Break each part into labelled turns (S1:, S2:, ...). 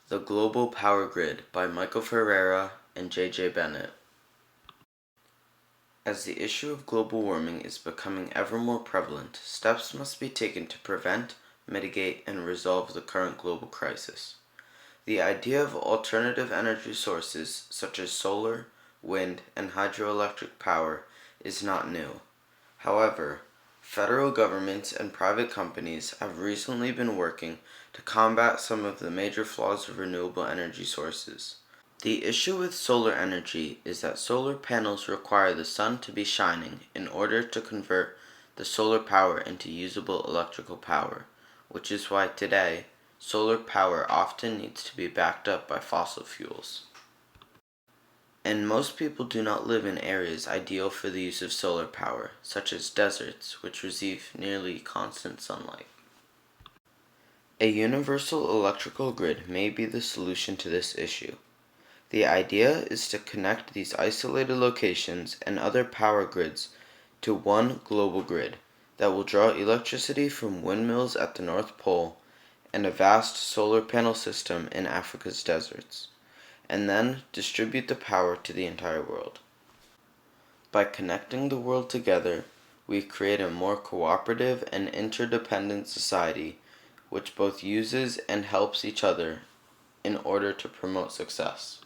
S1: The Global Power Grid by Michael Ferreira and J.J. Bennet. As the issue of global warming is becoming ever more prevalent, steps must be taken to prevent, mitigate, and resolve the current global crisis. The idea of alternative energy sources such as solar, wind, and hydroelectric power is not new. However, federal governments and private companies have recently been working to combat some of the major flaws of renewable energy sources. The issue with solar energy is that solar panels require the sun to be shining in order to convert the solar power into usable electrical power, which is why today, solar power often needs to be backed up by fossil fuels. And most people do not live in areas ideal for the use of solar power, such as deserts, which receive nearly constant sunlight. A universal electrical grid may be the solution to this issue. The idea is to connect these isolated locations and other power grids to one global grid that will draw electricity from windmills at the North Pole and a vast solar panel system in Africa's deserts, and then distribute the power to the entire world. By connecting the world together, we create a more cooperative and interdependent society which both uses and helps each other in order to promote success.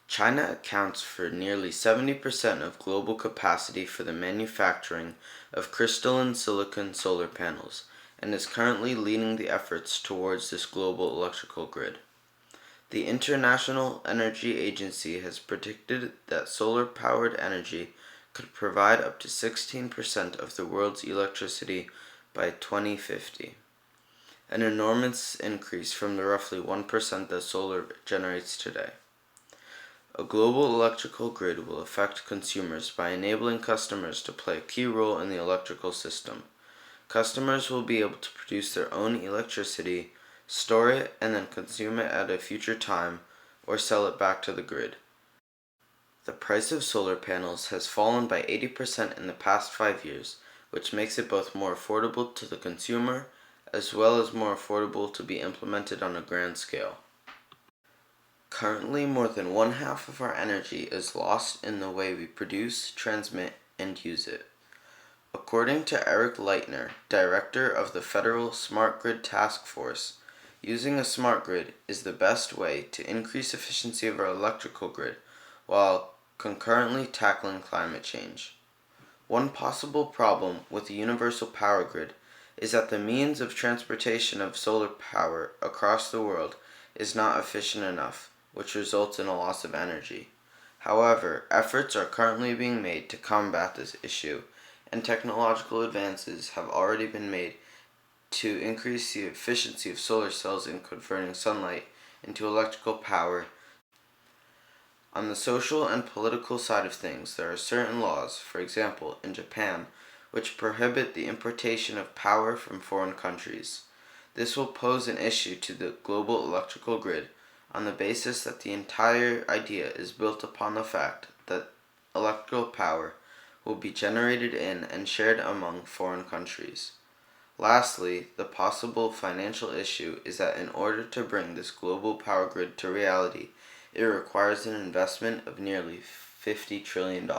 S1: China accounts for nearly 70% of global capacity for the manufacturing of crystalline silicon solar panels and is currently leading the efforts towards this global electrical grid. The International Energy Agency has predicted that solar-powered energy could provide up to 16% of the world's electricity by 2050, an enormous increase from the roughly 1% that solar generates today. A global electrical grid will affect consumers by enabling customers to play a key role in the electrical system. Customers will be able to produce their own electricity, store it, and then consume it at a future time or sell it back to the grid. The price of solar panels has fallen by 80% in the past 5 years, which makes it both more affordable to the consumer as well as more affordable to be implemented on a grand scale. Currently, more than one-half of our energy is lost in the way we produce, transmit, and use it. According to Eric Leitner, director of the Federal Smart Grid Task Force, using a smart grid is the best way to increase efficiency of our electrical grid while concurrently tackling climate change. One possible problem with a universal power grid is that the means of transportation of solar power across the world is not efficient enough, which results in a loss of energy. However, efforts are currently being made to combat this issue, and technological advances have already been made to increase the efficiency of solar cells in converting sunlight into electrical power. On the social and political side of things, there are certain laws, for example, in Japan, which prohibit the importation of power from foreign countries. This will pose an issue to the global electrical grid on the basis that the entire idea is built upon the fact that electrical power will be generated in and shared among foreign countries. Lastly, the possible financial issue is that in order to bring this global power grid to reality, it requires an investment of nearly $50 trillion.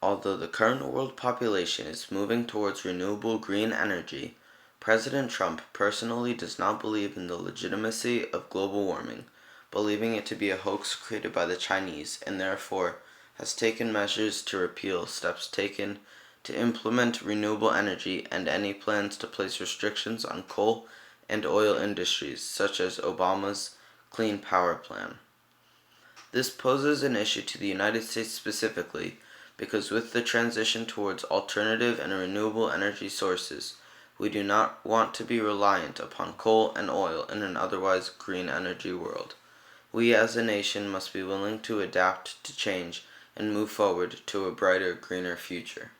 S1: Although the current world population is moving towards renewable green energy, President Trump personally does not believe in the legitimacy of global warming, believing it to be a hoax created by the Chinese, and therefore has taken measures to repeal steps taken to implement renewable energy and any plans to place restrictions on coal and oil industries, such as Obama's Clean Power Plan. This poses an issue to the United States specifically because with the transition towards alternative and renewable energy sources, we do not want to be reliant upon coal and oil in an otherwise green energy world. We as a nation must be willing to adapt to change and move forward to a brighter, greener future.